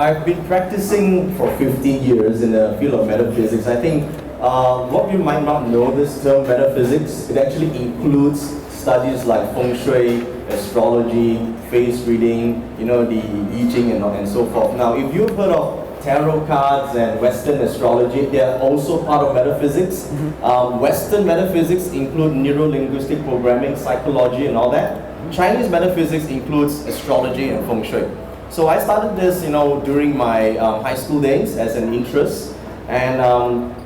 I've been practicing for 15 years in the field of metaphysics. I think what you might not know, this term metaphysics, it actually includes studies like feng shui, astrology, face reading, the I Ching and so forth. Now, if you've heard of tarot cards and Western astrology, they are also part of metaphysics. Western metaphysics include neuro-linguistic programming, psychology and all that. Chinese metaphysics includes astrology and feng shui. So I started this, during my high school days as an interest, and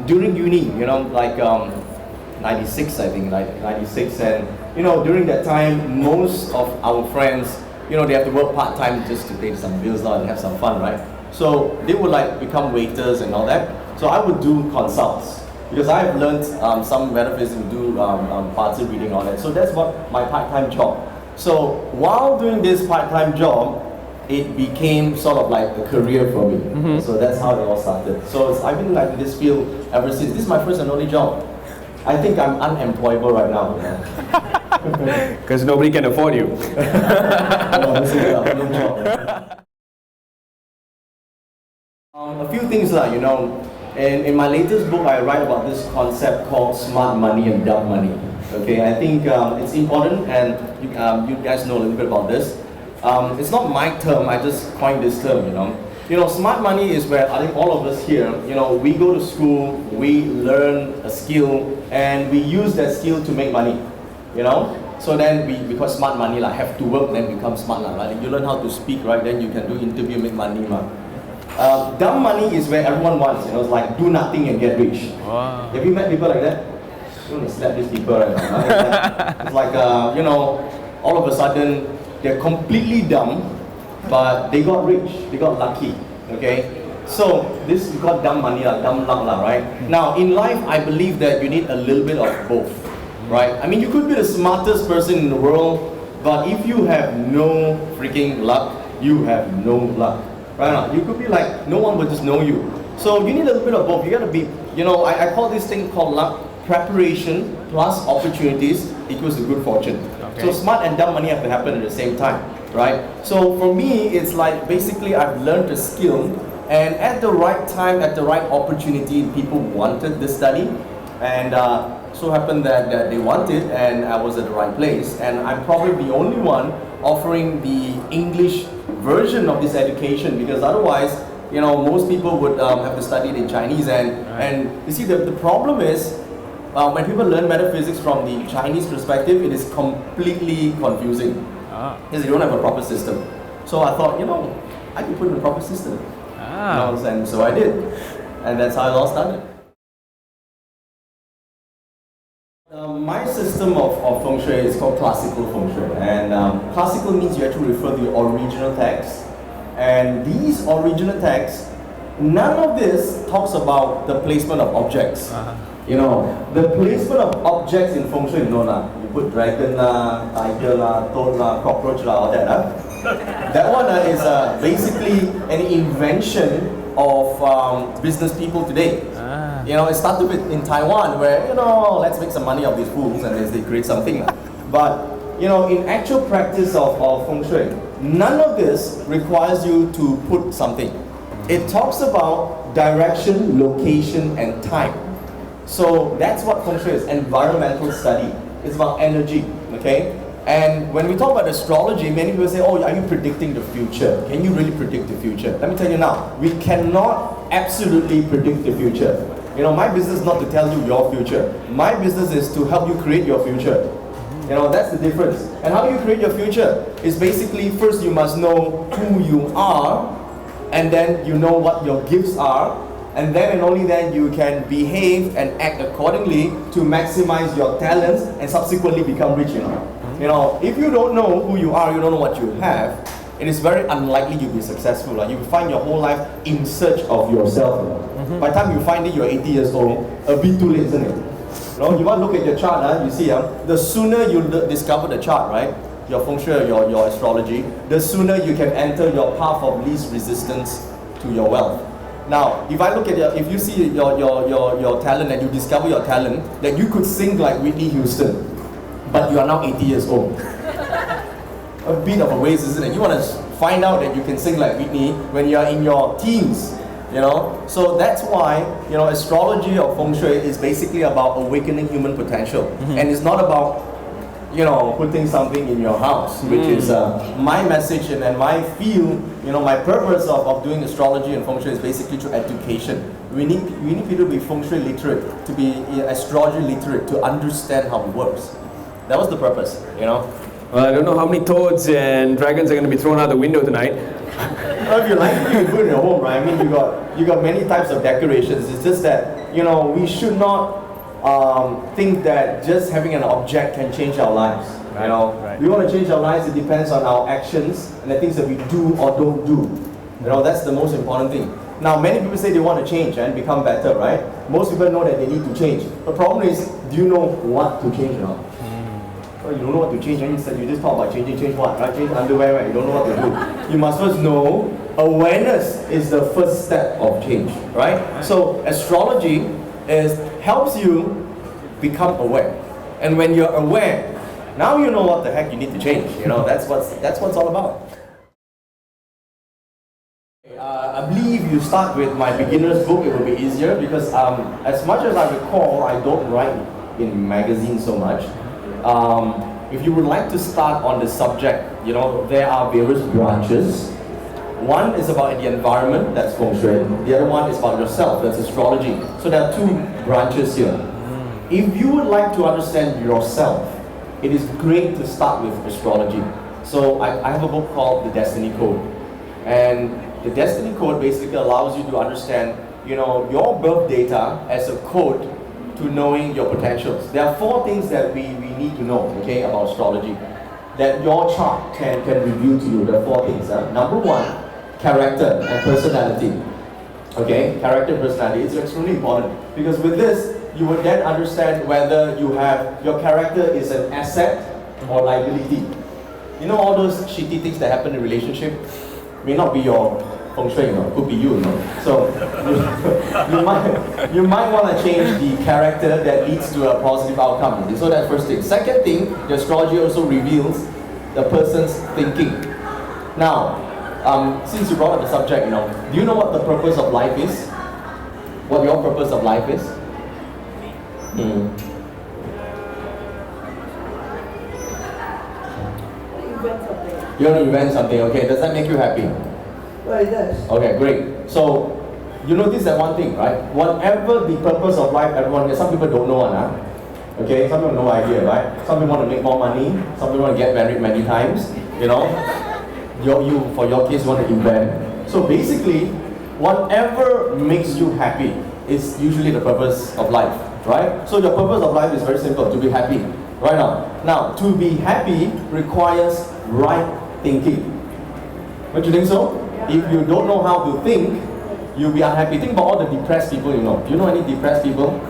during uni, like 96, I think, like 96, and during that time, most of our friends, they have to work part-time just to pay some bills and have some fun, right? So they would like become waiters and all that. So I would do consults because I've learned some metaphysics, do party reading, all that. So that's what my part-time job. So while doing this part-time job, it became sort of like a career for me. So that's how it all started. So I've been like in this field ever since. This is my first and only job. I think I'm unemployable right now. Because nobody can afford you. A few things like, in my latest book, I write about this concept called smart money and dumb money. Okay, I think it's important, and you guys know a little bit about this. It's not my term, I just coined this term, smart money is where I think all of us here, we go to school, we learn a skill, and we use that skill to make money, So then we become smart money, like have to work, then become smart, right? You learn how to speak, right? Then you can do interview, make money, dumb money is where everyone wants, it's like do nothing and get rich. Wow. Have you met people like that? You want to slap these people right now. It's like, all of a sudden, they're completely dumb, but they got rich, they got lucky, okay? So, this is called dumb money, dumb luck, right? Now, in life, I believe that you need a little bit of both, right? I mean, you could be the smartest person in the world, but if you have no freaking luck, you have no luck, right now. You could be like, no one would just know you. So, you need a little bit of both. You gotta be, I call this thing called luck. Preparation plus opportunities equals to good fortune. Okay. So smart and dumb money have to happen at the same time, right? So for me, it's like basically I've learned a skill, and at the right time, at the right opportunity, people wanted this study, and so happened that they wanted, and I was at the right place, and I'm probably the only one offering the English version of this education, because otherwise, most people would have to study it in Chinese, and you see the problem is, when people learn metaphysics from the Chinese perspective, it is completely confusing because they don't have a proper system. So I thought, I can put in a proper system. And so I did. And that's how it all started. My system of feng shui is called classical feng shui. And classical means you actually refer to the original text. And these original texts, none of this talks about the placement of objects. The placement of objects in feng shui, you put dragon tiger toad cockroach all that. That one is basically an invention of business people today. It started in Taiwan where, let's make some money of these fools and they create something. But, in actual practice of feng shui, none of this requires you to put something. It talks about direction, location, and time. So that's what feng shui is, environmental study. It's about energy, okay? And when we talk about astrology, many people say, oh, are you predicting the future? Can you really predict the future? Let me tell you now, we cannot absolutely predict the future. My business is not to tell you your future. My business is to help you create your future. That's the difference. And how do you create your future? It's basically, first you must know who you are, and then you know what your gifts are, and then and only then you can behave and act accordingly to maximize your talents and subsequently become rich. If you don't know who you are, you don't know what you have, it is very unlikely you'll be successful. You will find your whole life in search of yourself. By the time you find it, you're 80 years old, a bit too late, isn't it? You want to look at your chart, you see, the sooner you discover the chart, right? Your feng shui, your astrology, the sooner you can enter your path of least resistance to your wealth. Now, if I look at if you see your talent and you discover your talent, that you could sing like Whitney Houston, but you are now 80 years old. A bit of a waste, isn't it? You want to find out that you can sing like Whitney when you are in your teens. You know, so that's why, you know, astrology or feng shui is basically about awakening human potential, and it's not about, you know, putting something in your house, which is my message and my feel. You know, my purpose of doing astrology and feng shui is basically through education. We need people to be feng shui literate, to be astrology literate, to understand how it works. That was the purpose, you know. Well, I don't know how many toads and dragons are going to be thrown out the window tonight. Well, if you like it, you can put it in your home, right? I mean, you got many types of decorations. It's just that, you know, we should not think that just having an object can change our lives. Right, you know, right. we want to change our lives. It depends on our actions and the things that we do or don't do. You know, that's the most important thing. Now, many people say they want to change and become better, right? Most people know that they need to change. The problem is, do you know what to change or not? Well, you don't know what to change, and you just talk about changing. Change what, right? Change underwear, right? You don't know what to do. You must first know awareness is the first step of change, right? So astrology helps you become aware, and when you're aware, now you know what the heck you need to change. You know, that's what's all about. I believe you start with my beginner's book. It will be easier because as much as I recall, I don't write in magazines so much. If you would like to start on the subject, you know, there are various branches. One is about the environment, that's feng shui. The other one is about yourself, that's astrology. So there are two branches here. If you would like to understand yourself, it is great to start with astrology. So I have a book called The Destiny Code. And the Destiny Code basically allows you to understand, you know, your birth data as a code to knowing your potentials. There are 4 things that we need to know, okay, about astrology, that your chart can reveal to you. There are 4 things. Number 1, character and personality. Okay, character and personality. It's extremely important because with this, you would then understand whether your character is an asset or liability. You know, all those shitty things that happen in relationship may not be your feng shui, you know, could be you know. So you might want to change the character that leads to a positive outcome. So that's first thing. Second thing, the astrology also reveals the person's thinking. Now, since you brought up the subject, you know, do you know what the purpose of life is? What your purpose of life is? You want to invent something, okay? Does that make you happy? Well, it does. Okay, great. So, you notice that one thing, right? Whatever the purpose of life, everyone, some people don't know one, okay? Some people have no idea, right? Some people want to make more money. Some people want to get married many times, you know? For your case, you want to invent. So basically, whatever makes you happy is usually the purpose of life, right? So your purpose of life is very simple, to be happy, right now. Now, to be happy requires right thinking. Don't you think so? If you don't know how to think, you'll be unhappy. Think about all the depressed people you know. Do you know any depressed people?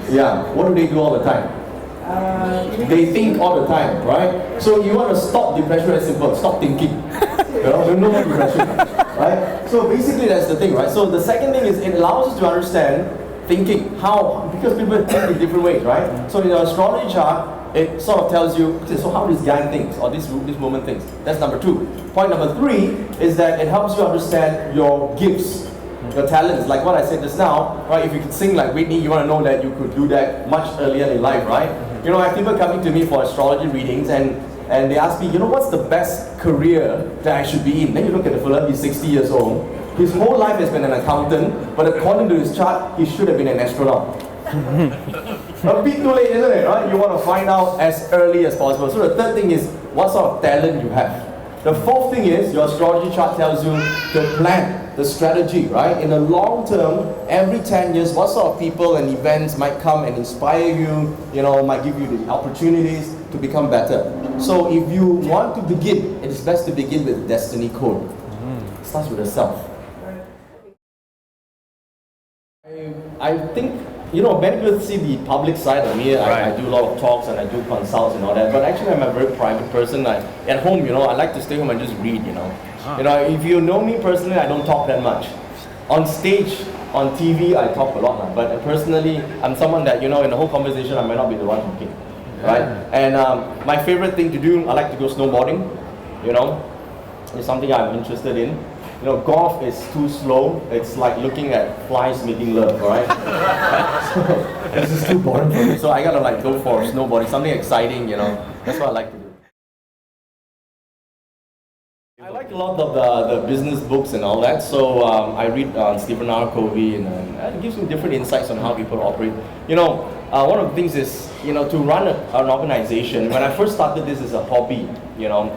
Yeah. What do they do all the time? They think all the time, right? So you want to stop depression, very simple. Stop thinking. You know, no more depression, right? So basically that's the thing, right? So the second thing is it allows us to understand thinking. How? Because people think in different ways, right? So in your astrology chart, it sort of tells you, okay, so how this guy thinks or this woman thinks. That's number 2. Point number 3 is that it helps you understand your gifts, your talents. Like what I said just now, right? If you could sing like Whitney, you want to know that you could do that much earlier in life, right? You know, I have people coming to me for astrology readings and they ask me, you know, what's the best career that I should be in? Then you look at the fella, he's 60 years old. His whole life has been an accountant, but according to his chart, he should have been an astronaut. A bit too late, isn't it, right? You want to find out as early as possible. So the third thing is what sort of talent you have. The fourth thing is your astrology chart tells you the plan, the strategy, right? In the long term, every 10 years, what sort of people and events might come and inspire you, you know, might give you the opportunities to become better. So if you want to begin, it is best to begin with the Destiny Code. It starts with the self. I think, you know, many people see the public side of me. I do a lot of talks and I do consults and all that. But actually, I'm a very private person. At home, you know, I like to stay home and just read. You know, you know, if you know me personally, I don't talk that much. On stage, on TV, I talk a lot. But personally, I'm someone that, you know, in the whole conversation, I might not be the one talking, right? And my favorite thing to do, I like to go snowboarding. You know, is something I'm interested in. You know, golf is too slow. It's like looking at flies making love, right? So this is too boring for me. So I gotta like go for snowboarding, something exciting, you know. That's what I like to do. I like a lot of the business books and all that. So I read Stephen R. Covey, and it gives me different insights on how people operate. You know, one of the things is, you know, to run an organization. When I first started this as a hobby, you know,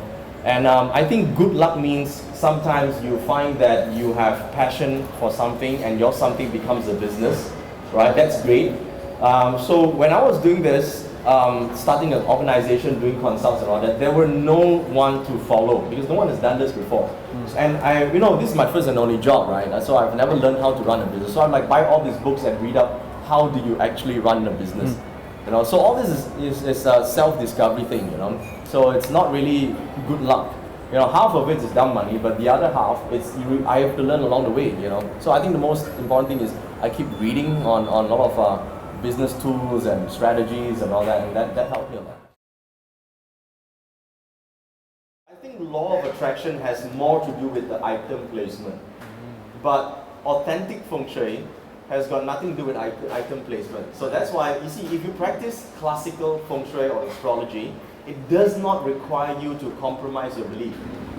and I think good luck means sometimes you find that you have passion for something and your something becomes a business, right? That's great. So when I was doing this, starting an organization, doing consults and all that, there were no one to follow because no one has done this before. And I, you know, this is my first and only job, right? So I've never learned how to run a business. So I'm like, buy all these books and read up how do you actually run a business. You know, so all this is a self-discovery thing, you know. So it's not really good luck. You know, half of it is dumb money, but the other half, I have to learn along the way, you know. So I think the most important thing is I keep reading on a lot of business tools and strategies and all that, and that helped me a lot. I think law of attraction has more to do with the item placement, but authentic feng shui has got nothing to do with item placement. So that's why, you see, if you practice classical feng shui or astrology, it does not require you to compromise your belief.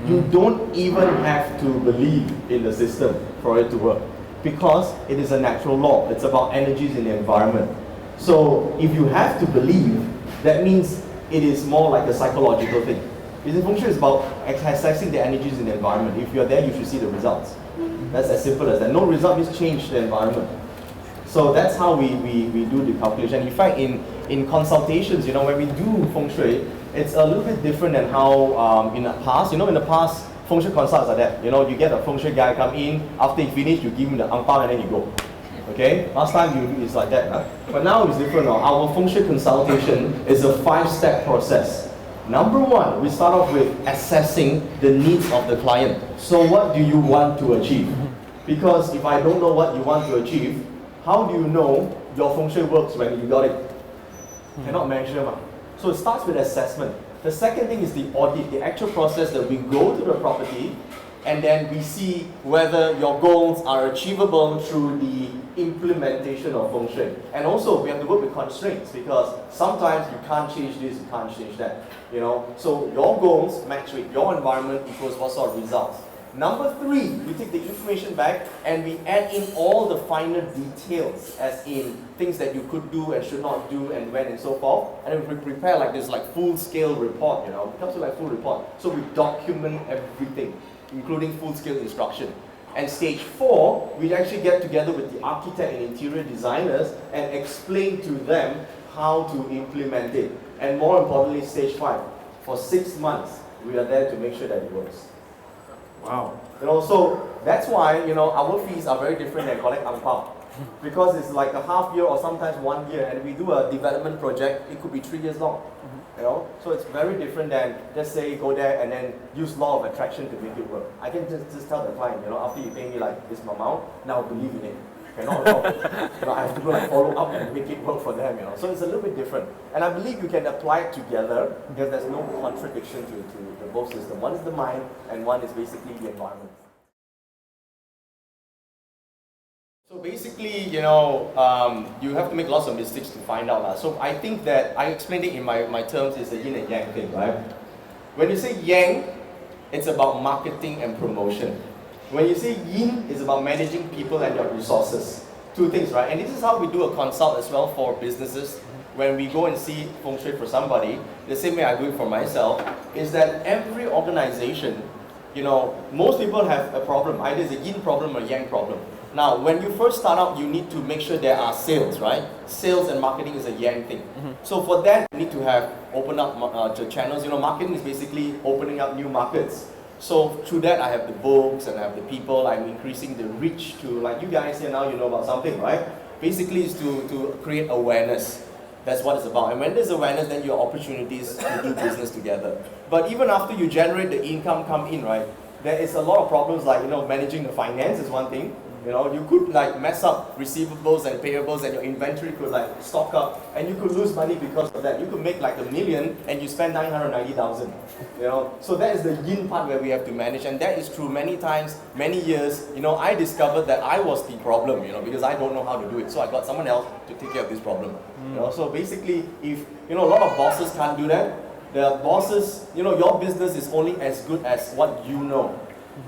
You don't even have to believe in the system for it to work, because it is a natural law. It's about energies in the environment. So if you have to believe, that means it is more like a psychological thing. Because feng shui is about accessing the energies in the environment. If you're there, you should see the results. That's as simple as that. No result means change the environment. So that's how we do the calculation. In fact, in consultations, you know, when we do feng shui, it's a little bit different than how in the past, you know, in the past, feng shui consults are that. You know, you get a feng shui guy come in, after you finish, you give him the ang pao and then you go. Okay? Last time it's like that. Huh? But now it's different now. Our feng shui consultation is a 5-step process. Number one, we start off with assessing the needs of the client. So what do you want to achieve? Because if I don't know what you want to achieve, how do you know your feng shui works when you got it? Cannot measure. So it starts with assessment. The second thing is the audit, the actual process that we go to the property and then we see whether your goals are achievable through the implementation of feng shui. And also we have to work with constraints because sometimes you can't change this, you can't change that. You know, so your goals match with your environment equals what sort of results. Number 3, we take the information back and we add in all the finer details, as in things that you could do and should not do and when and so forth. And then we prepare like this like full-scale report, you know, it comes to like full report. So we document everything, including full-scale instruction. And stage 4, we actually get together with the architect and interior designers and explain to them how to implement it. And more importantly, stage 5, for 6 months, we are there to make sure that it works. Wow. You know, so that's why, you know, our fees are very different than collect ang pao. Because it's like a half year or sometimes 1 year, and we do a development project, it could be 3 years long. You know, so it's very different than just say go there and then use law of attraction to make it work. I can just tell the client, you know, after you pay me like this amount, now believe in it. Cannot you know, I have to go like follow up and make it work for them, you know. So it's a little bit different. And I believe you can apply it together because there's no contradiction to the both systems. One is the mind and one is basically the environment. So basically, you know, you have to make lots of mistakes to find out. So I think that I explained it in my terms is the yin and yang thing, right? When you say yang, it's about marketing and promotion. When you say yin, it's about managing people and your resources. 2 things, right? And this is how we do a consult as well for businesses. When we go and see feng shui for somebody, the same way I do it for myself, is that every organization, you know, most people have a problem. Either it's a yin problem or a yang problem. Now, when you first start out, you need to make sure there are sales, right? Sales and marketing is a yang thing. So for that, you need to have open up the channels. You know, marketing is basically opening up new markets. So through that, I have the books and I have the people. I'm increasing the reach to, like you guys here now, you know about something, right? Basically, is to create awareness. That's what it's about. And when there's awareness, then your opportunities to do business together. But even after you generate the income come in, right? There is a lot of problems like, you know, managing the finance is one thing. You know, you could like mess up receivables and payables, and your inventory could like stock up, and you could lose money because of that. You could make like $1 million and you spend 990,000. You know, so that is the yin part where we have to manage, and that is true many times, many years. You know, I discovered that I was the problem. You know, because I don't know how to do it, so I got someone else to take care of this problem. You know, so basically, if you know a lot of bosses can't do that, the bosses, you know, your business is only as good as what you know.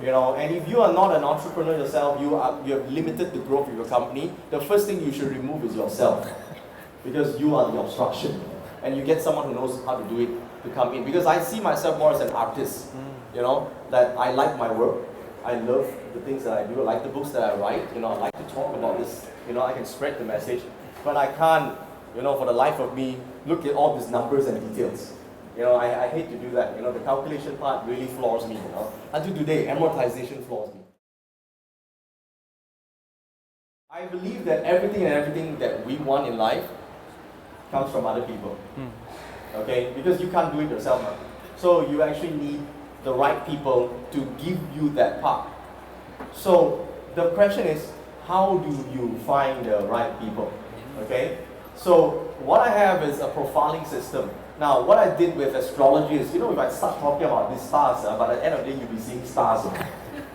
You know, and if you are not an entrepreneur yourself, you have limited the growth of your company. The first thing you should remove is yourself, because you are the obstruction, and you get someone who knows how to do it to come in. Because I see myself more as an artist. You know, that I like my work, I love the things that I do, I like the books that I write. You know, I like to talk about this. You know, I can spread the message, but I can't, you know, for the life of me, look at all these numbers and details. You know, I hate to do that. You know, the calculation part really floors me, you know. Until today, amortization floors me. I believe that everything that we want in life comes from other people. Okay? Because you can't do it yourself. Huh? So you actually need the right people to give you that part. So the question is, how do you find the right people? Okay? So what I have is a profiling system. Now, what I did with astrology is, you know, if I start talking about these stars, but at the end of the day, you'll be seeing stars.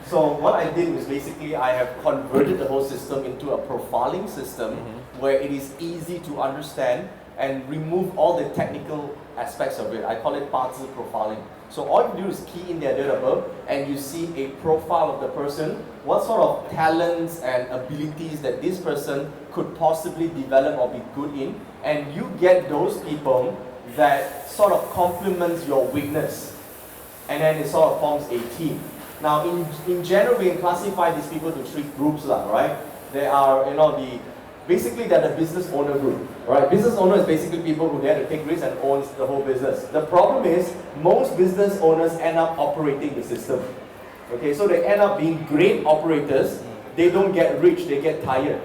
So what I did was basically, I have converted the whole system into a profiling system where it is easy to understand and remove all the technical aspects of it. I call it parts profiling. So all you do is key in their date of birth and you see a profile of the person, what sort of talents and abilities that this person could possibly develop or be good in, and you get those people that sort of complements your weakness, and then it sort of forms a team. Now in general, we can classify these people to three groups, right? They are, you know, basically they're the business owner group, right? Business owner is basically people who dare to take risks and owns the whole business. The problem is, most business owners end up operating the system. Okay, so they end up being great operators, they don't get rich, they get tired.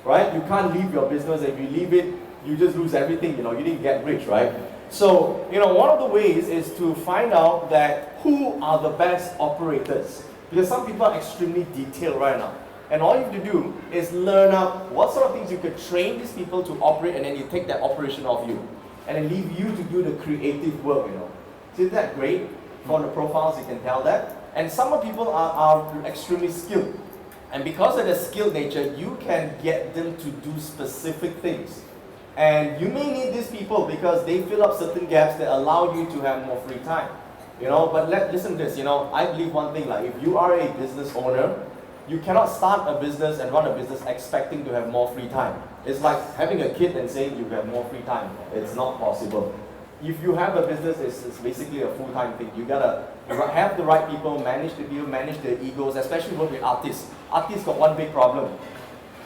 Right? You can't leave your business. If you leave it, you just lose everything, you know, you didn't get rich, right? So, you know, one of the ways is to find out that who are the best operators. Because some people are extremely detailed right now. And all you have to do is learn up what sort of things you could train these people to operate, and then you take that operation off you. And then leave you to do the creative work, you know. Isn't that great? From the profiles, you can tell that. And some of people are extremely skilled. And because of their skilled nature, you can get them to do specific things. And you may need these people because they fill up certain gaps that allow you to have more free time. You know, but listen to this, you know, I believe one thing, like if you are a business owner, you cannot start a business and run a business expecting to have more free time. It's like having a kid and saying you have more free time. It's not possible. If you have a business, it's basically a full-time thing. You gotta have the right people, manage the deal, manage their egos, especially work with artists. Artists got one big problem.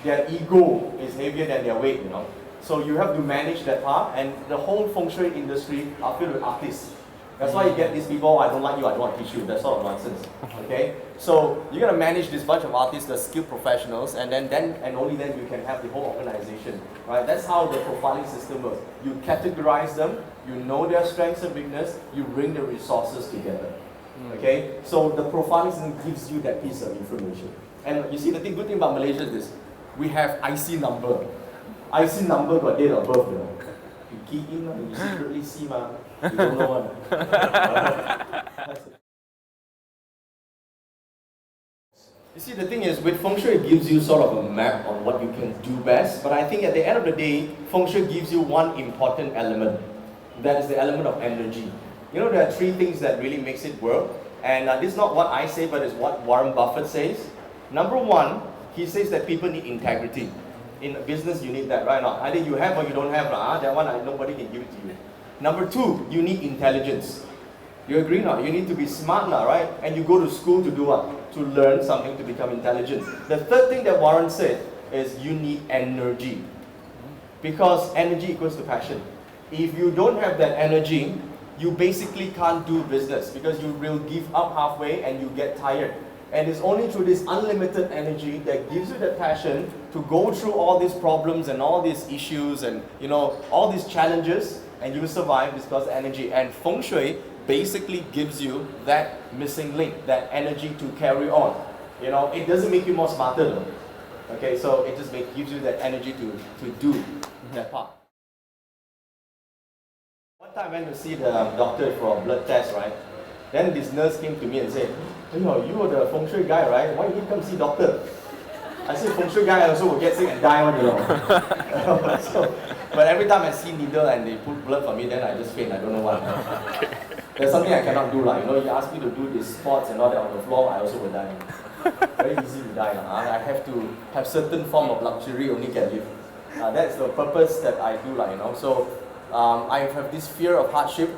Their ego is heavier than their weight, you know. So you have to manage that part, and the whole feng shui industry are filled with artists. That's why you get these people, I don't like you, I don't want to teach you, that sort of nonsense. Okay? So you're gonna manage this bunch of artists, the skilled professionals, and then and only then you can have the whole organization. Right? That's how the profiling system works. You categorize them, you know their strengths and weakness, you bring the resources together. Okay? So the profiling system gives you that piece of information. And you see, the good thing about Malaysia is this: we have IC number. IC number got date of birth, you know. You key in, and you secretly see, you don't know one. You see, the thing is, with feng shui, it gives you sort of a map on what you can do best. But I think at the end of the day, feng shui gives you one important element. That is the element of energy. You know, there are three things that really makes it work. And this is not what I say, but it's what Warren Buffett says. Number one, he says that people need integrity. In business, you need that, right now. Either you have or you don't have. That one, nobody can give it to you. Number two, you need intelligence. You agree now? You need to be smart now, right? And you go to school to do what? To learn something, to become intelligent. The third thing that Warren said is you need energy. Because energy equals to passion. If you don't have that energy, you basically can't do business because you will give up halfway and you get tired. And it's only through this unlimited energy that gives you the passion to go through all these problems and all these issues and, you know, all these challenges, and you will survive because of energy. And feng shui basically gives you that missing link, that energy to carry on. You know, it doesn't make you more smarter though. Okay, so it just gives you that energy to do that part. One time I went to see the doctor for a blood test, right? Then this nurse came to me and said, you know, you are the feng shui guy, right? Why you need to come see doctor? I said, feng shui guy also will get sick and die one, you know. But every time I see needle and they put blood for me, then I just faint, I don't know why. There's something I cannot do, like, you know, you ask me to do these sports and all that on the floor, I also will die. Very easy to die. I have to have certain form of luxury, only can live. That's the purpose that I do, like, you know. So I have this fear of hardship,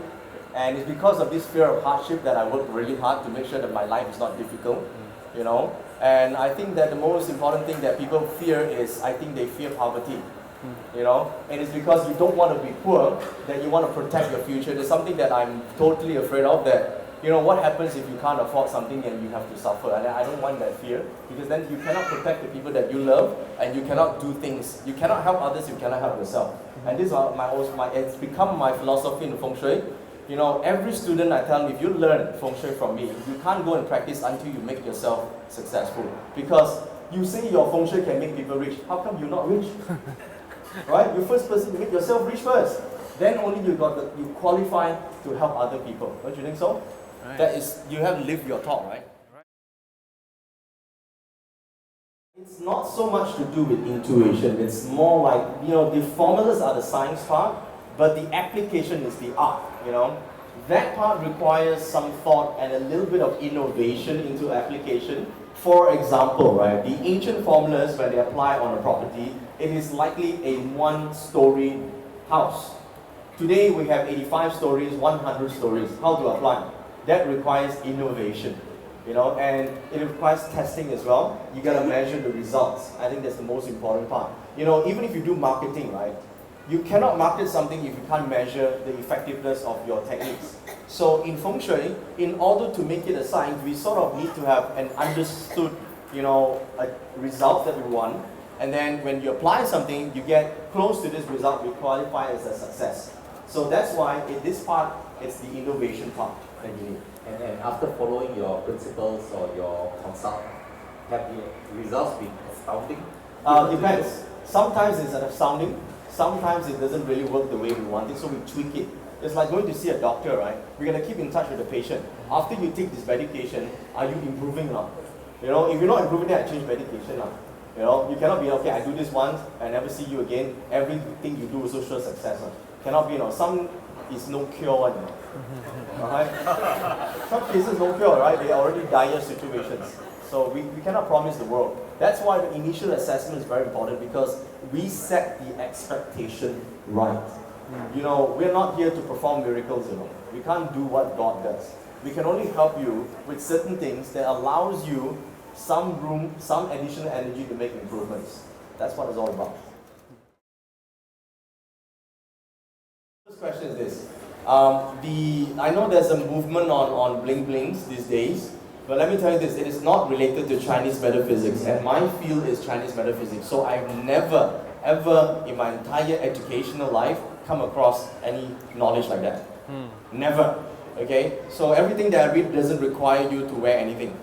and it's because of this fear of hardship that I work really hard to make sure that my life is not difficult, you know. And I think that the most important thing that people fear is, I think they fear poverty. You know, and it's because you don't want to be poor that you want to protect your future. There's something that I'm totally afraid of, that, you know, what happens if you can't afford something and you have to suffer? And I don't want that fear, because then you cannot protect the people that you love, and you cannot do things. You cannot help others, you cannot help yourself. And this is it's become my philosophy in feng shui. You know, every student I tell them, if you learn feng shui from me, you can't go and practice until you make yourself successful. Because you say your feng shui can make people rich. How come you're not rich? Right? You first person make yourself rich first. Then only you qualify to help other people. Don't you think so? Right. That is, you have to live your talk, right? It's not so much to do with intuition. It's more like, you know, the formulas are the science part, but the application is the art, you know. That part requires some thought and a little bit of innovation into application. For example, right, the ancient formulas, when they apply on a property, it is likely a one-story house. Today we have 85 stories, 100 stories. How to apply? That requires innovation, you know, and it requires testing as well. You gotta measure the results. I think that's the most important part. You know, even if you do marketing, right, you cannot market something if you can't measure the effectiveness of your techniques. So in feng shui, in order to make it a science, we sort of need to have an understood, you know, a result that we want. And then when you apply something, you get close to this result, we qualify as a success. So that's why in this part, it's the innovation part that you need. And then after following your principles or your consult, have the results been astounding? Depends. Sometimes it's astounding. Sometimes it doesn't really work the way we want it, so we tweak it. It's like going to see a doctor, right? We're going to keep in touch with the patient. After you take this medication, are you improving now? You know, if you're not improving, then I change medication now. You know, you cannot be, okay, I do this once, I never see you again, everything you do also show success. Cannot be, you know, some is no cure one, you know. Right? Some cases no cure, right? They are already dire situations. So we cannot promise the world. That's why the initial assessment is very important, because we set the expectation right. You know, we're not here to perform miracles, you know. We can't do what God does. We can only help you with certain things that allows you some room, some additional energy to make improvements. That's what it's all about. First question is this. I know there's a movement on bling blings these days, but let me tell you this, it is not related to Chinese metaphysics, and my field is Chinese metaphysics. So I've never, ever in my entire educational life come across any knowledge like that. Never. Okay? So everything that I read doesn't require you to wear anything.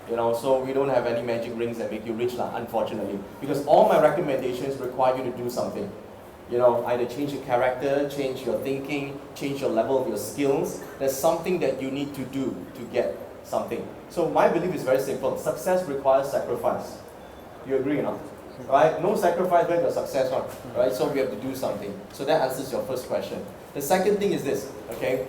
You know, so we don't have any magic rings that make you rich, unfortunately. Because all my recommendations require you to do something. You know, either change your character, change your thinking, change your level of your skills. There's something that you need to do to get something. So my belief is very simple. Success requires sacrifice. You agree or not? Right? No sacrifice when you're successful. Right? So we have to do something. So that answers your first question. The second thing is this, okay?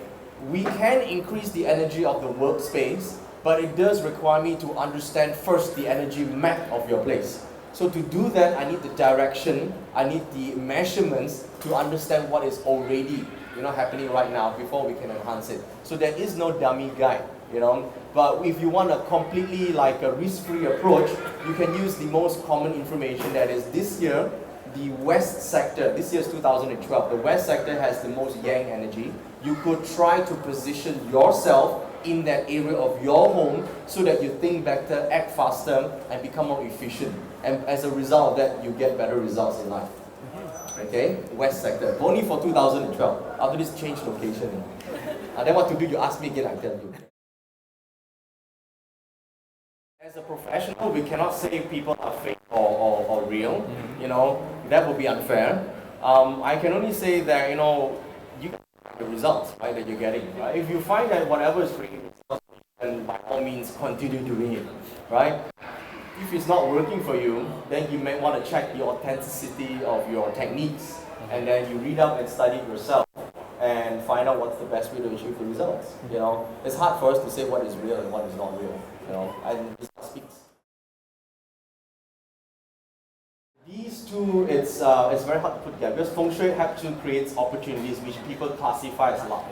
We can increase the energy of the workspace, but it does require me to understand first the energy map of your place. So to do that, I need the direction, I need the measurements to understand what is already, you know, happening right now before we can enhance it. So there is no dummy guide, you know. But if you want a completely like a risk-free approach, you can use the most common information, that is this year, the west sector, this year's 2012, the west sector has the most yang energy. You could try to position yourself in that area of your home so that you think better, act faster, and become more efficient. And as a result of that, you get better results in life. Okay? West sector. Only for 2012. After this, change location. Then what to do, you ask me again, I tell you. as you know, we cannot say people are fake or real. You know, that would be unfair. I can only say that, you know, you get the results, right, that you're getting, right? If you find that whatever is bringing results, then by all means continue doing it, right? If it's not working for you, then you may want to check the authenticity of your techniques, and then you read up and study it yourself and find out what's the best way to achieve the results. You know, it's hard for us to say what is real and what is not real. You know, and this speaks. These two, it's very hard to put together because feng shui actually creates opportunities which people classify as luck.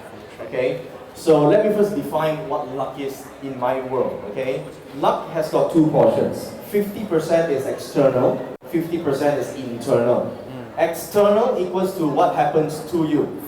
Okay, so let me first define what luck is in my world. Okay, luck has got two portions. 50% is external, 50% is internal. External equals to what happens to you.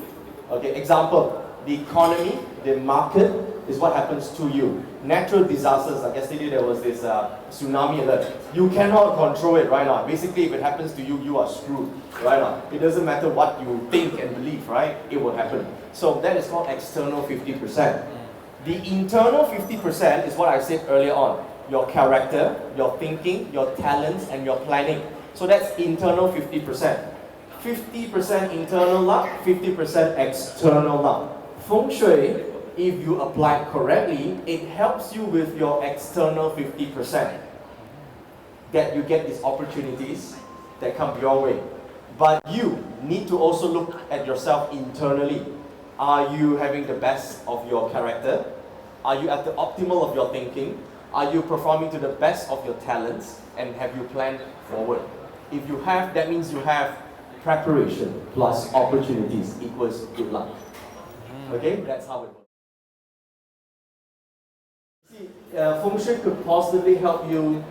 Okay, example, the economy, the market is what happens to you. Natural disasters, like yesterday there was this tsunami alert. You cannot control it right now. Basically, if it happens to you, you are screwed right now. It doesn't matter what you think and believe, right? It will happen. So that is called external 50%. The internal 50% is what I said earlier on. Your character, your thinking, your talents, and your planning. So that's internal 50%. 50% internal luck, 50% external luck. Feng Shui, if you apply it correctly, it helps you with your external 50%. That you get these opportunities that come your way. But you need to also look at yourself internally. Are you having the best of your character? Are you at the optimal of your thinking? Are you performing to the best of your talents? And have you planned forward? If you have, that means you have preparation plus opportunities equals good luck. Okay, that's how it works. See, feng shui could possibly help you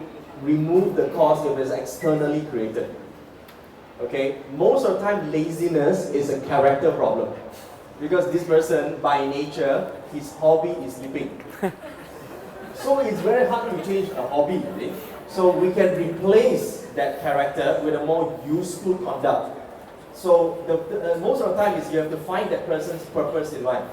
remove the cause if it's externally created. Okay, most of the time laziness is a character problem because this person by nature, his hobby is sleeping. So it's very hard to change a hobby, really. So we can replace that character with a more useful conduct. So most of the time is you have to find that person's purpose in life,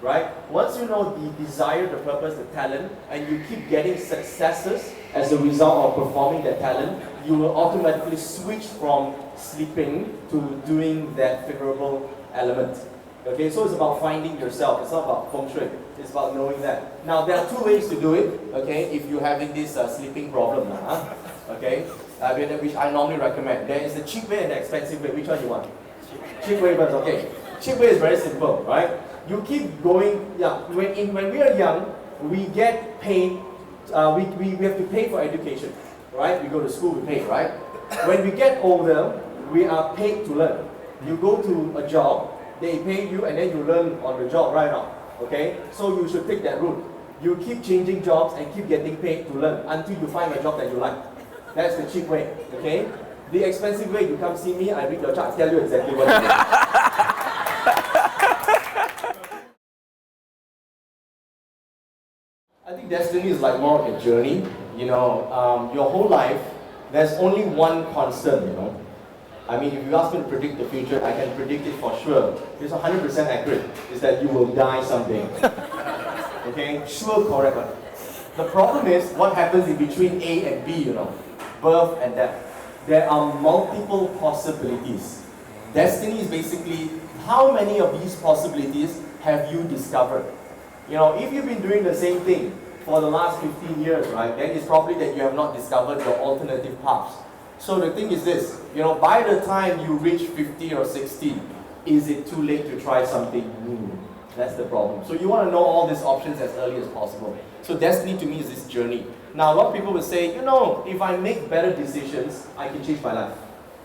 right? Once you know the desire, the purpose, the talent, and you keep getting successes as a result of performing that talent, you will automatically switch from sleeping to doing that favorable element. Okay, so it's about finding yourself. It's not about feng shui. It's about knowing that. Now, there are two ways to do it, okay, if you're having this sleeping problem, okay, which I normally recommend. There is the cheap way and the expensive way. Which one you want? Cheap way first, okay. Cheap way is very simple, right? You keep going, yeah, when we are young, we get paid, we have to pay for education, right? We go to school, we pay, right? When we get older, we are paid to learn. You go to a job, they pay you and then you learn on the job right now. Okay? So you should take that route. You keep changing jobs and keep getting paid to learn until you find a job that you like. That's the cheap way. Okay? The expensive way, you come see me, I read your chart, tell you exactly what it is. I think destiny is like more of a journey. You know, your whole life, there's only one constant, you know. I mean, if you ask me to predict the future, I can predict it for sure. It's 100% accurate. Is that you will die someday. Okay? Sure, correct. The problem is what happens in between A and B, you know. Birth and death. There are multiple possibilities. Destiny is basically how many of these possibilities have you discovered? You know, if you've been doing the same thing for the last 15 years, right, then it's probably that you have not discovered your alternative paths. So the thing is this, you know, by the time you reach 50 or 60, is it too late to try something new? That's the problem. So you want to know all these options as early as possible. So destiny to me is this journey. Now a lot of people will say, you know, if I make better decisions, I can change my life.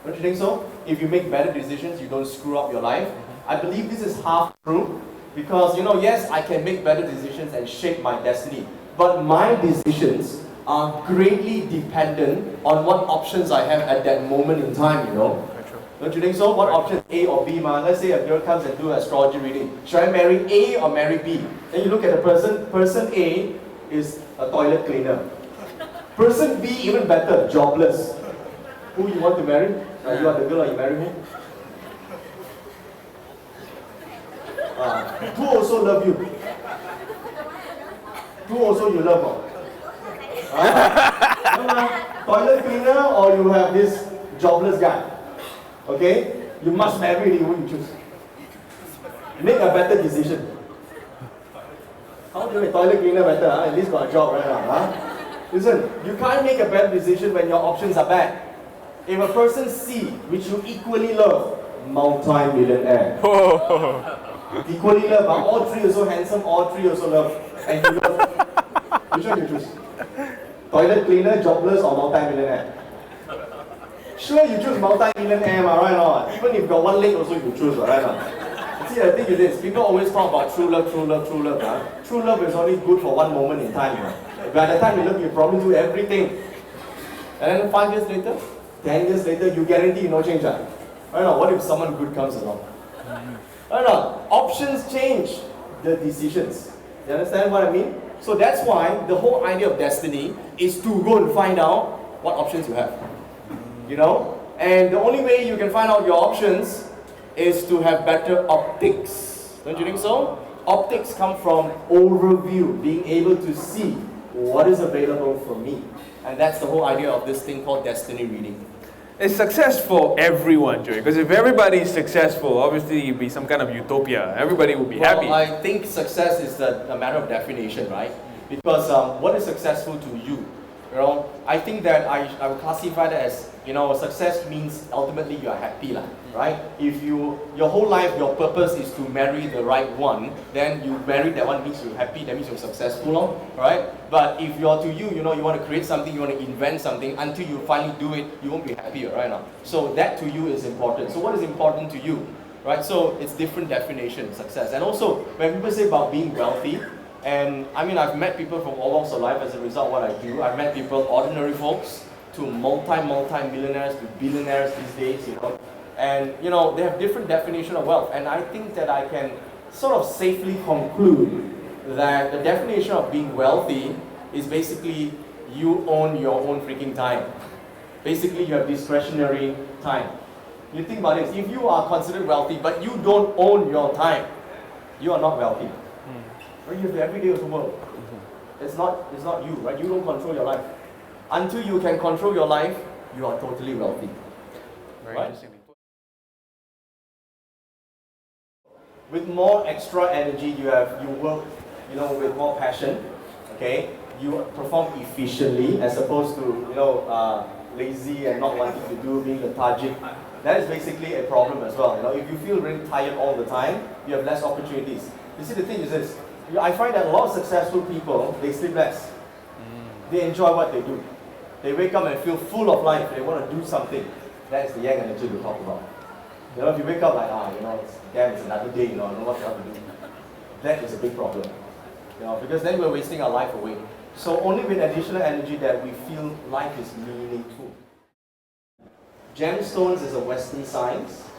Don't you think so? If you make better decisions, you don't screw up your life. I believe this is half true. Because, you know, yes, I can make better decisions and shape my destiny. But my decisions are greatly dependent on what options I have at that moment in time, you know. Don't you think so? What option A or B, man? Let's say a girl comes and do an astrology reading. Should I marry A or marry B? Then you look at the person. Person A is a toilet cleaner. Person B, even better, jobless. Who you want to marry? You are the girl or you marry who? Who also love you? Who also you love? Toilet cleaner or you have this jobless guy. Okay? You must marry who you choose. Make a better decision. How do you make toilet cleaner better? Huh? At least got a job right now. Huh? Listen, you can't make a better decision when your options are bad. If a person C, which you equally love, multi-millionaire. Equally love, but all three also handsome, all three also love. And you love, which one you choose? Toilet cleaner, jobless, or multi-millionaire? Sure, you choose multi-millionaire, right now. Even if you got one leg also, you choose, right now. See, the thing is this, people always talk about true love, true love, true love. Huh? True love is only good for one moment in time. Huh? By the time you love, you probably do everything. And then 5 years later, 10 years later, you guarantee no change. Huh? Right now, what if someone good comes along? Right now, options change the decisions. You understand what I mean? So that's why the whole idea of destiny is to go and find out what options you have. You know? And the only way you can find out your options is to have better optics. Don't you think so? Optics come from overview, being able to see what is available for me. And that's the whole idea of this thing called destiny reading. It's success for everyone, Joey, because if everybody is successful, obviously it'd be some kind of utopia. Everybody will be happy. I think success is a matter of definition, right? Because what is successful to you? You know, I think that I would classify that as, you know, success means ultimately you are happy, right? If your whole life, your purpose is to marry the right one, then you marry that one means you're happy, that means you're successful, right? But if you're to you know, you want to create something, you want to invent something, until you finally do it, you won't be happy, right now. So that to you is important. So what is important to you, right? So it's different definition, success. And also, when people say about being wealthy, and I mean, I've met people from all walks of life as a result of what I do. I've met people, ordinary folks, to multi-millionaires, to billionaires these days, you know. And, you know, they have different definition of wealth. And I think that I can sort of safely conclude that the definition of being wealthy is basically you own your own freaking time. Basically, you have discretionary time. You think about this, if you are considered wealthy, but you don't own your time, you are not wealthy. Right? You have the every day of the world. It's not you, right? You don't control your life. Until you can control your life, you are totally wealthy. Very right? interesting. With more extra energy, you work, you know, with more passion. Okay, you perform efficiently as opposed to, you know, lazy and not wanting to do, being lethargic. That is basically a problem as well. You know, if you feel really tired all the time, you have less opportunities. You see, the thing is this. I find that a lot of successful people, they sleep less. They enjoy what they do. They wake up and feel full of life. They want to do something. That is the yang energy we talk about. You know, if you wake up like, you know, it's another day, you know, I don't know what you have to do. That is a big problem. You know, because then we're wasting our life away. So only with additional energy that we feel life is meaningful. Gemstones is a Western science.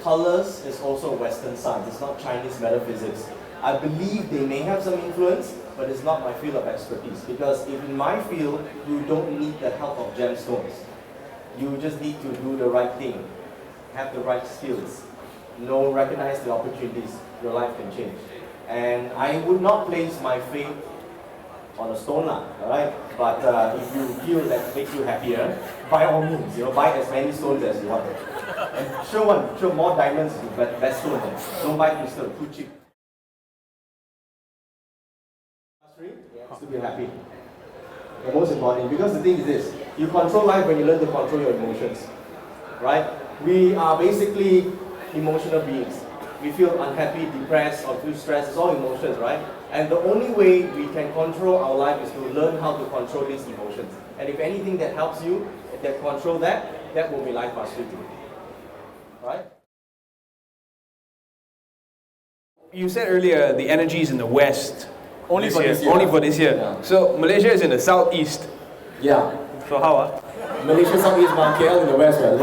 Colors is also a Western science. It's not Chinese metaphysics. I believe they may have some influence, but it's not my field of expertise. Because if in my field, you don't need the help of gemstones. You just need to do the right thing, have the right skills, recognize the opportunities, your life can change. And I would not place my faith on a stone, alright? But if you feel that makes you happier, by all means, you know, buy as many stones as you want. And show more diamonds is the best stone. Don't buy crystal, too cheap. To be happy. The most important, because the thing is this, you control life when you learn to control your emotions, right? We are basically emotional beings. We feel unhappy, depressed, or feel stressed. It's all emotions, right? And the only way we can control our life is to learn how to control these emotions. And if anything that helps you, that control that will be life mastery to you. Right? You said earlier the energy is in the west. Only for this year. Only for this year. Yeah. So Malaysia is in the southeast. Yeah. So how? Malaysia southeast, KL in the west, right?